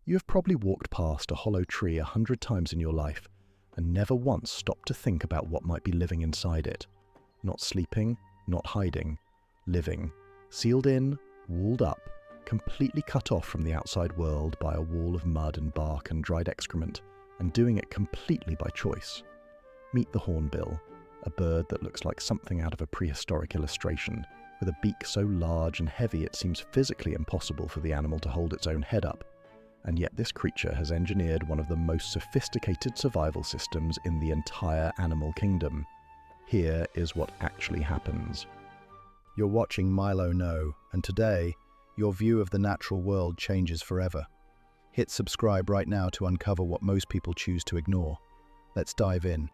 You have probably walked past a hollow tree 100 times in your life and never once stopped to think about what might be living inside it. Not sleeping, not hiding, living, sealed in, walled up, completely cut off from the outside world by a wall of mud and bark and dried excrement, and doing it completely by choice. Meet the hornbill, a bird that looks like something out of a prehistoric illustration, with a beak so large and heavy it seems physically impossible for the animal to hold its own head up. And yet this creature has engineered one of the most sophisticated survival systems in the entire animal kingdom. Here is what actually happens. You're watching Milo Know, and today, your view of the natural world changes forever. Hit subscribe right now to uncover what most people choose to ignore. Let's dive in.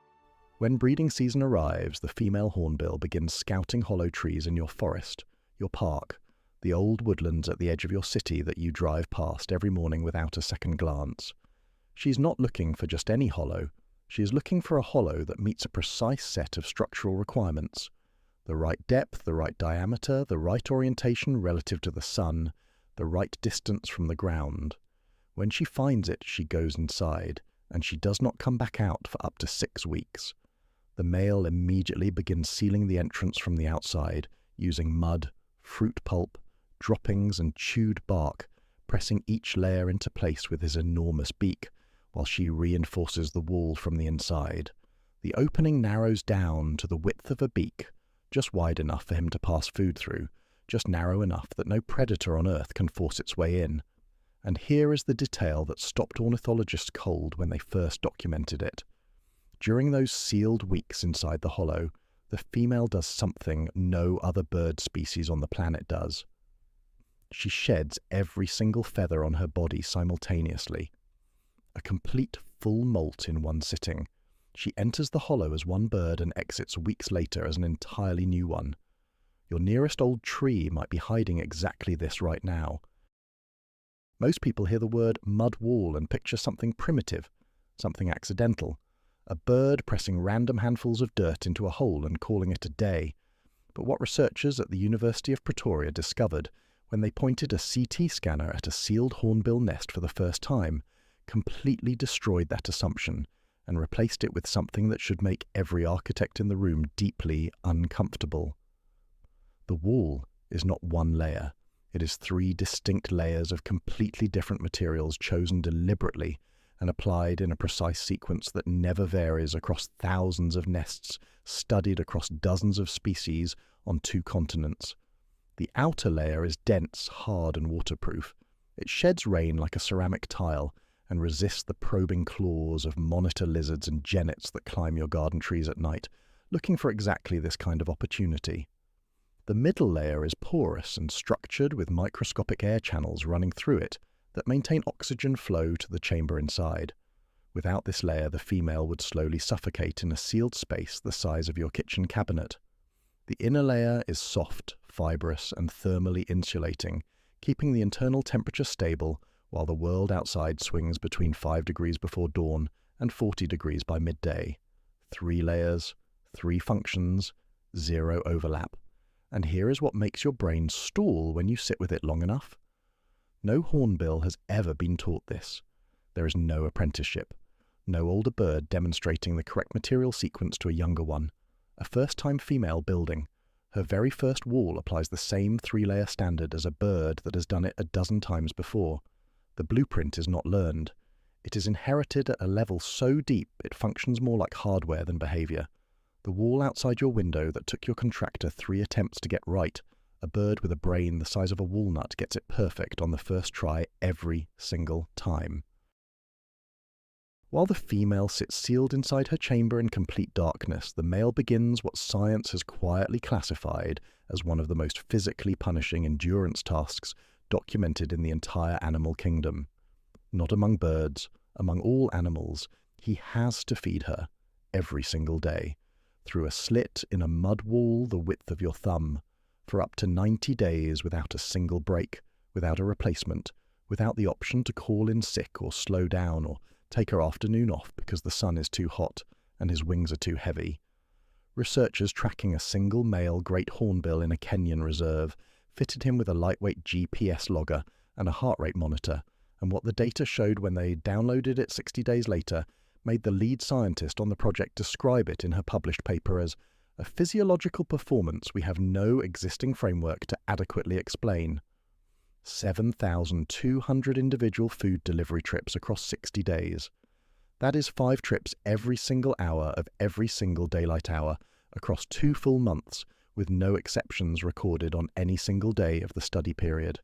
When breeding season arrives, the female hornbill begins scouting hollow trees in your forest, your park, the old woodlands at the edge of your city that you drive past every morning without a second glance. She's not looking for just any hollow. She is looking for a hollow that meets a precise set of structural requirements. The right depth, the right diameter, the right orientation relative to the sun, the right distance from the ground. When she finds it, she goes inside, and she does not come back out for up to 6 weeks. The male immediately begins sealing the entrance from the outside, using mud, fruit pulp, droppings and chewed bark, pressing each layer into place with his enormous beak, while she reinforces the wall from the inside. The opening narrows down to the width of a beak, just wide enough for him to pass food through, just narrow enough that no predator on Earth can force its way in. And here is the detail that stopped ornithologists cold when they first documented it. During those sealed weeks inside the hollow, the female does something no other bird species on the planet does. She sheds every single feather on her body simultaneously. A complete full molt in one sitting. She enters the hollow as one bird and exits weeks later as an entirely new one. Your nearest old tree might be hiding exactly this right now. Most people hear the word mud wall and picture something primitive, something accidental. A bird pressing random handfuls of dirt into a hole and calling it a day. But what researchers at the University of Pretoria discovered when they pointed a CT scanner at a sealed hornbill nest for the first time, completely destroyed that assumption and replaced it with something that should make every architect in the room deeply uncomfortable. The wall is not one layer. It is 3 distinct layers of completely different materials chosen deliberately and applied in a precise sequence that never varies across thousands of nests studied across dozens of species on 2 continents. The outer layer is dense, hard, and waterproof. It sheds rain like a ceramic tile and resists the probing claws of monitor lizards and genets that climb your garden trees at night, looking for exactly this kind of opportunity. The middle layer is porous and structured with microscopic air channels running through it that maintain oxygen flow to the chamber inside. Without this layer, the female would slowly suffocate in a sealed space the size of your kitchen cabinet. The inner layer is soft, fibrous, and thermally insulating, keeping the internal temperature stable while the world outside swings between 5 degrees before dawn and 40 degrees by midday. 3 layers, 3 functions, 0 overlap. And here is what makes your brain stall when you sit with it long enough. No hornbill has ever been taught this. There is no apprenticeship, no older bird demonstrating the correct material sequence to a younger one. A first-time female building. Her very first wall applies the same 3-layer standard as a bird that has done it a dozen times before. The blueprint is not learned. It is inherited at a level so deep it functions more like hardware than behavior. The wall outside your window that took your contractor 3 attempts to get right. A bird with a brain the size of a walnut gets it perfect on the first try every single time. While the female sits sealed inside her chamber in complete darkness, the male begins what science has quietly classified as one of the most physically punishing endurance tasks documented in the entire animal kingdom. Not among birds, among all animals, he has to feed her every single day, through a slit in a mud wall the width of your thumb, for up to 90 days without a single break, without a replacement, without the option to call in sick or slow down or take her afternoon off because the sun is too hot and his wings are too heavy. Researchers tracking a single male great hornbill in a Kenyan reserve fitted him with a lightweight GPS logger and a heart rate monitor and what the data showed when they downloaded it 60 days later made the lead scientist on the project describe it in her published paper as a physiological performance we have no existing framework to adequately explain. 7,200 individual food delivery trips across 60 days. That is 5 trips every single hour of every single daylight hour across 2 full months, with no exceptions recorded on any single day of the study period.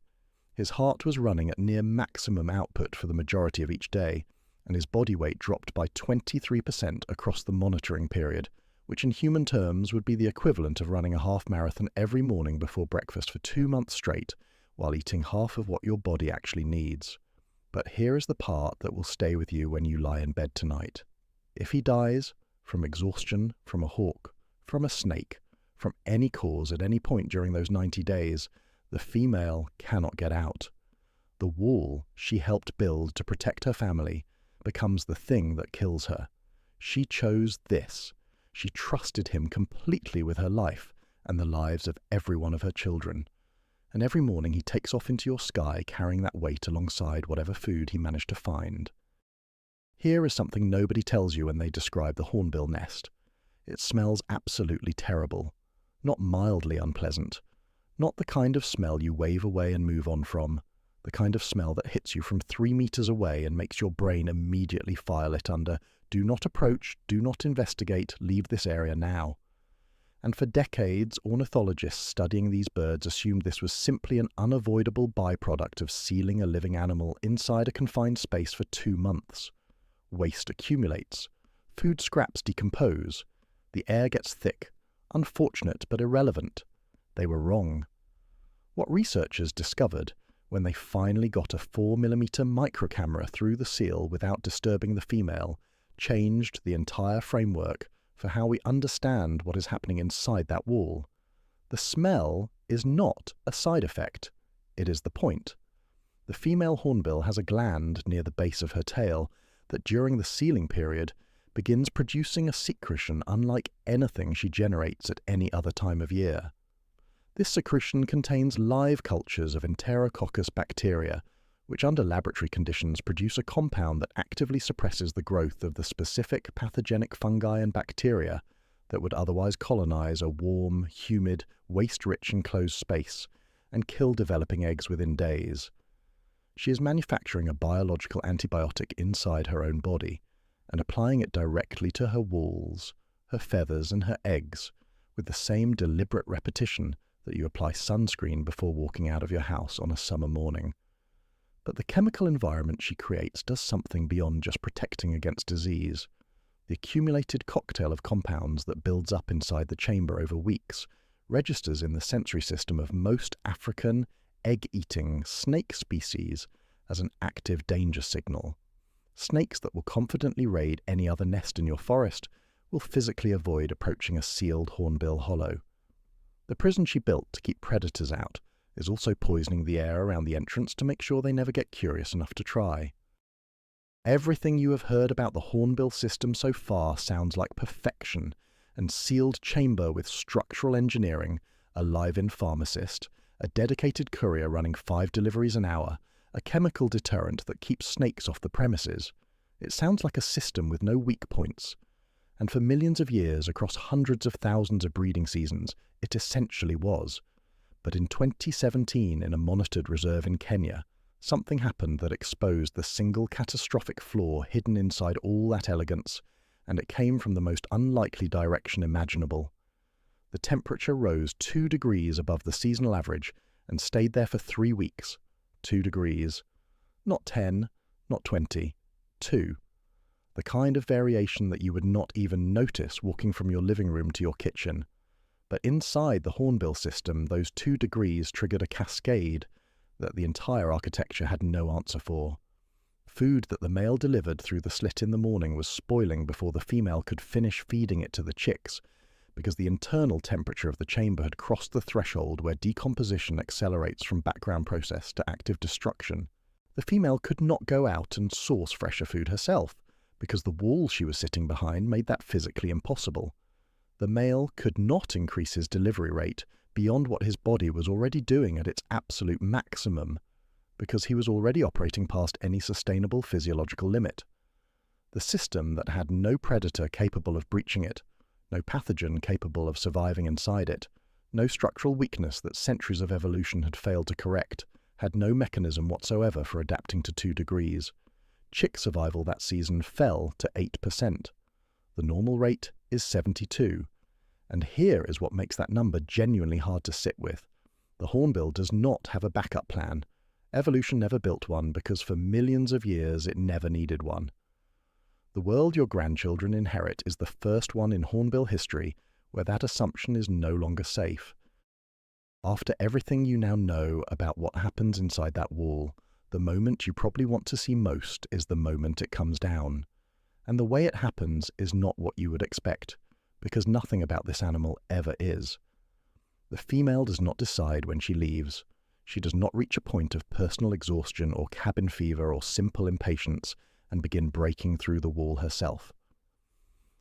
His heart was running at near maximum output for the majority of each day, and his body weight dropped by 23% across the monitoring period, which in human terms would be the equivalent of running a half marathon every morning before breakfast for 2 months straight, while eating half of what your body actually needs. But here is the part that will stay with you when you lie in bed tonight. If he dies, from exhaustion, from a hawk, from a snake, from any cause at any point during those 90 days, the female cannot get out. The wall she helped build to protect her family becomes the thing that kills her. She chose this. She trusted him completely with her life and the lives of every one of her children. And every morning he takes off into your sky carrying that weight alongside whatever food he managed to find. Here is something nobody tells you when they describe the hornbill nest. It smells absolutely terrible, not mildly unpleasant, not the kind of smell you wave away and move on from, the kind of smell that hits you from 3 meters away and makes your brain immediately file it under, do not approach, do not investigate, leave this area now. And for decades, ornithologists studying these birds assumed this was simply an unavoidable byproduct of sealing a living animal inside a confined space for 2 months. Waste accumulates. Food scraps decompose. The air gets thick. Unfortunate but irrelevant. They were wrong. What researchers discovered, when they finally got a 4mm microcamera through the seal without disturbing the female, changed the entire framework for how we understand what is happening inside that wall. The smell is not a side effect. It is the point. The female hornbill has a gland near the base of her tail that during the sealing period begins producing a secretion unlike anything she generates at any other time of year. This secretion contains live cultures of Enterococcus bacteria, which under laboratory conditions produce a compound that actively suppresses the growth of the specific pathogenic fungi and bacteria that would otherwise colonize a warm, humid, waste-rich enclosed space and kill developing eggs within days. She is manufacturing a biological antibiotic inside her own body and applying it directly to her walls, her feathers and her eggs with the same deliberate repetition that you apply sunscreen before walking out of your house on a summer morning. But the chemical environment she creates does something beyond just protecting against disease. The accumulated cocktail of compounds that builds up inside the chamber over weeks registers in the sensory system of most African egg-eating snake species as an active danger signal. Snakes that will confidently raid any other nest in your forest will physically avoid approaching a sealed hornbill hollow. The prison she built to keep predators out is also poisoning the air around the entrance to make sure they never get curious enough to try. Everything you have heard about the hornbill system so far sounds like perfection and sealed chamber with structural engineering, a live-in pharmacist, a dedicated courier running 5 deliveries an hour, a chemical deterrent that keeps snakes off the premises. It sounds like a system with no weak points. And for millions of years, across hundreds of thousands of breeding seasons, it essentially was. But in 2017, in a monitored reserve in Kenya, something happened that exposed the single catastrophic flaw hidden inside all that elegance, and it came from the most unlikely direction imaginable. The temperature rose 2 degrees above the seasonal average and stayed there for 3 weeks. 2 degrees. Not 10, not 20. 2. The kind of variation that you would not even notice walking from your living room to your kitchen. But inside the hornbill system, those 2 degrees triggered a cascade that the entire architecture had no answer for. Food that the male delivered through the slit in the morning was spoiling before the female could finish feeding it to the chicks, because the internal temperature of the chamber had crossed the threshold where decomposition accelerates from background process to active destruction. The female could not go out and source fresher food herself, because the wall she was sitting behind made that physically impossible. The male could not increase his delivery rate beyond what his body was already doing at its absolute maximum. because he was already operating past any sustainable physiological limit. The system that had no predator capable of breaching it, no pathogen capable of surviving inside it, no structural weakness that centuries of evolution had failed to correct, had no mechanism whatsoever for adapting to 2 degrees. Chick survival that season fell to 8%. The normal rate is 72. And here is what makes that number genuinely hard to sit with. The hornbill does not have a backup plan. Evolution never built one because for millions of years it never needed one. The world your grandchildren inherit is the first one in hornbill history where that assumption is no longer safe. After everything you now know about what happens inside that wall, the moment you probably want to see most is the moment it comes down. And the way it happens is not what you would expect, because nothing about this animal ever is. The female does not decide when she leaves. She does not reach a point of personal exhaustion or cabin fever or simple impatience and begin breaking through the wall herself.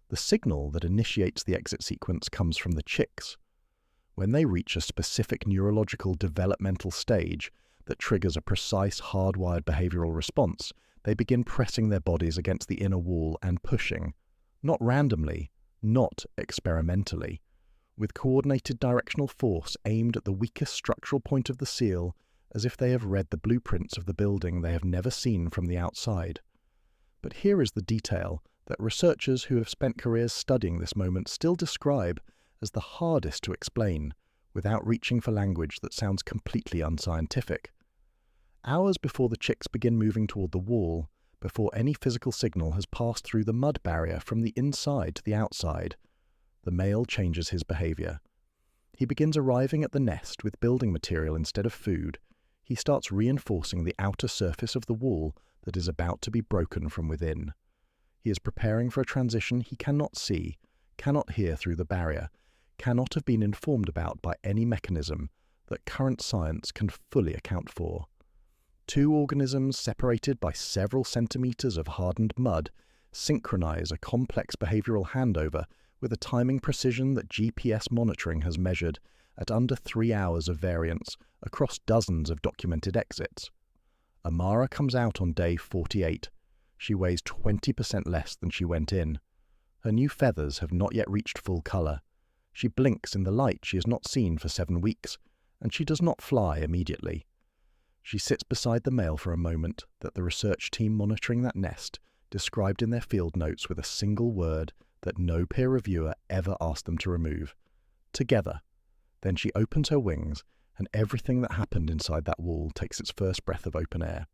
The signal that initiates the exit sequence comes from the chicks. When they reach a specific neurological developmental stage that triggers a precise hardwired behavioral response, they begin pressing their bodies against the inner wall and pushing, not randomly, not experimentally, with coordinated directional force aimed at the weakest structural point of the seal, as if they have read the blueprints of the building they have never seen from the outside. But here is the detail that researchers who have spent careers studying this moment still describe as the hardest to explain, without reaching for language that sounds completely unscientific. Hours before the chicks begin moving toward the wall, before any physical signal has passed through the mud barrier from the inside to the outside, the male changes his behavior. He begins arriving at the nest with building material instead of food. He starts reinforcing the outer surface of the wall that is about to be broken from within. He is preparing for a transition he cannot see, cannot hear through the barrier, cannot have been informed about by any mechanism that current science can fully account for. 2 organisms separated by several centimeters of hardened mud synchronize a complex behavioral handover with a timing precision that GPS monitoring has measured at under 3 hours of variance across dozens of documented exits. Amara comes out on day 48. She weighs 20% less than she went in. Her new feathers have not yet reached full color. She blinks in the light she has not seen for 7 weeks, and she does not fly immediately. She sits beside the male for a moment that the research team monitoring that nest described in their field notes with a single word that no peer reviewer ever asked them to remove. Together. Then she opens her wings, and everything that happened inside that wall takes its first breath of open air.